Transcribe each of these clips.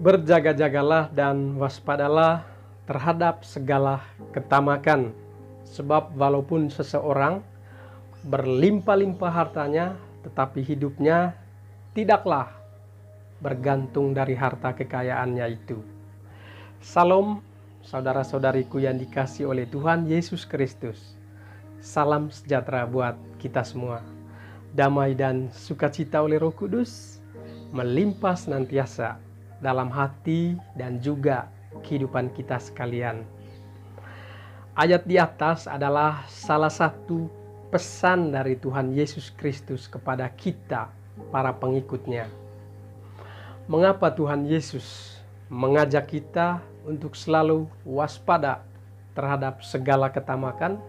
Berjaga-jagalah dan waspadalah terhadap segala ketamakan, sebab walaupun seseorang berlimpah-limpah hartanya, tetapi hidupnya tidaklah bergantung dari harta kekayaannya itu. Salam saudara-saudariku yang dikasihi oleh Tuhan Yesus Kristus. Salam sejahtera buat kita semua. Damai dan sukacita oleh Roh Kudus melimpah senantiasa dalam hati dan juga kehidupan kita sekalian. Ayat di atas adalah salah satu pesan dari Tuhan Yesus Kristus kepada kita, para pengikutnya. Mengapa Tuhan Yesus mengajak kita untuk selalu waspada terhadap segala ketamakan?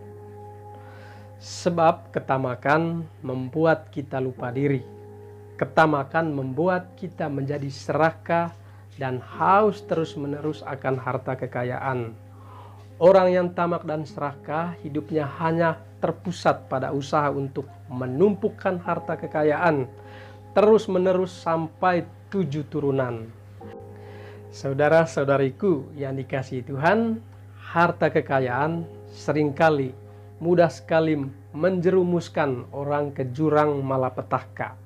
Sebab ketamakan membuat kita lupa diri. Ketamakan membuat kita menjadi serakah dan haus terus-menerus akan harta kekayaan. Orang yang tamak dan serakah hidupnya hanya terpusat pada usaha untuk menumpukan harta kekayaan terus-menerus sampai 7 turunan. Saudara-saudariku yang dikasihi Tuhan, harta kekayaan seringkali mudah sekali menjerumuskan orang ke jurang malapetaka.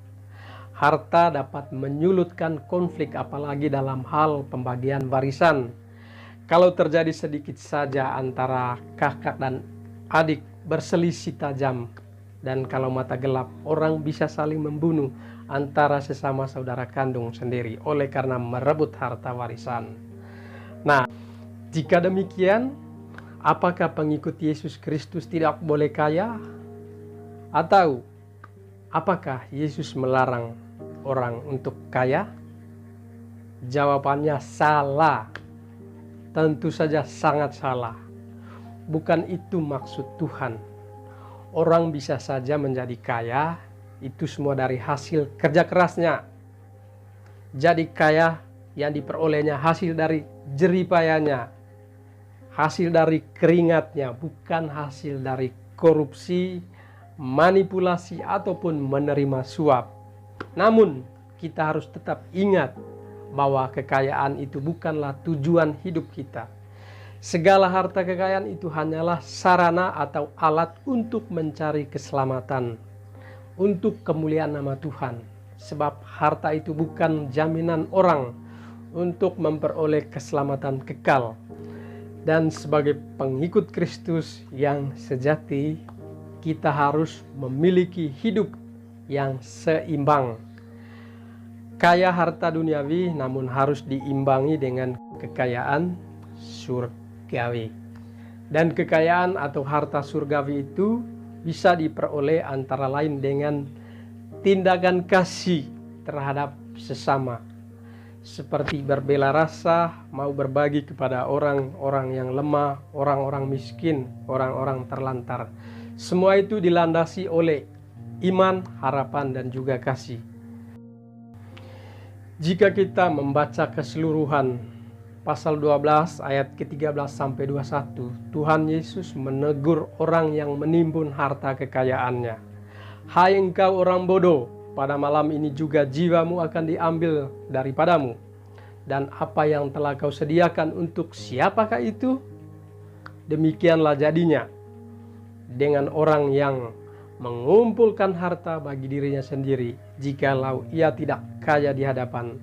Harta dapat menyulutkan konflik apalagi dalam hal pembagian warisan. Kalau terjadi sedikit saja antara kakak dan adik berselisih tajam, dan kalau mata gelap orang bisa saling membunuh antara sesama saudara kandung sendiri oleh karena merebut harta warisan. Nah, jika demikian, apakah pengikut Yesus Kristus tidak boleh kaya? Atau apakah Yesus melarang orang untuk kaya? Jawabannya salah. Tentu saja sangat salah. Bukan itu maksud Tuhan. Orang bisa saja menjadi kaya, itu semua dari hasil kerja kerasnya. Jadi kaya yang diperolehnya hasil dari jerih payahnya, hasil dari keringatnya, bukan hasil dari korupsi, manipulasi ataupun menerima suap. Namun kita harus tetap ingat bahwa kekayaan itu bukanlah tujuan hidup kita. Segala harta kekayaan itu hanyalah sarana atau alat untuk mencari keselamatan, untuk kemuliaan nama Tuhan. Sebab harta itu bukan jaminan orang untuk memperoleh keselamatan kekal. Dan sebagai pengikut Kristus yang sejati, kita harus memiliki hidup yang seimbang. Kaya harta duniawi namun harus diimbangi dengan kekayaan surgawi. Dan kekayaan atau harta surgawi itu bisa diperoleh antara lain dengan tindakan kasih terhadap sesama. Seperti berbela rasa, mau berbagi kepada orang-orang yang lemah, orang-orang miskin, orang-orang terlantar. Semua itu dilandasi oleh iman, harapan, dan juga kasih. Jika kita membaca keseluruhan pasal 12 ayat ke-13 sampai 21, Tuhan Yesus menegur orang yang menimbun harta kekayaannya. Hai engkau orang bodoh, pada malam ini juga jiwamu akan diambil daripadamu. Dan apa yang telah kau sediakan untuk siapakah itu? Demikianlah jadinya dengan orang yang mengumpulkan harta bagi dirinya sendiri, jikalau ia tidak kaya di hadapan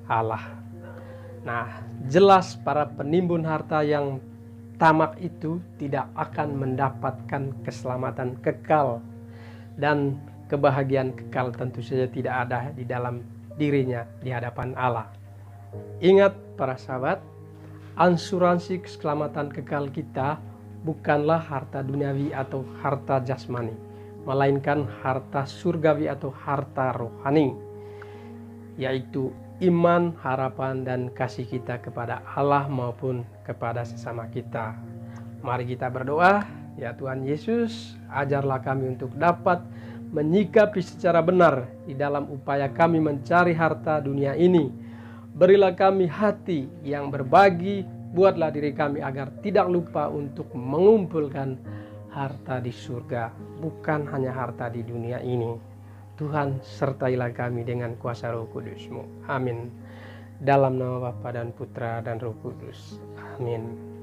Allah. Nah, jelas para penimbun harta yang tamak itu tidak akan mendapatkan keselamatan kekal, dan kebahagiaan kekal tentu saja tidak ada di dalam dirinya di hadapan Allah. Ingat para sahabat, asuransi keselamatan kekal kita bukanlah harta duniawi atau harta jasmani, melainkan harta surgawi atau harta rohani, yaitu iman, harapan, dan kasih kita kepada Allah maupun kepada sesama kita. Mari kita berdoa. Ya Tuhan Yesus, ajarlah kami untuk dapat menyikapi secara benar di dalam upaya kami mencari harta dunia ini. Berilah kami hati yang berbagi, buatlah diri kami agar tidak lupa untuk mengumpulkan harta di surga, bukan hanya harta di dunia ini. Tuhan, sertailah kami dengan kuasa Roh Kudus-Mu. Amin. Dalam nama Bapa dan Putra dan Roh Kudus. Amin.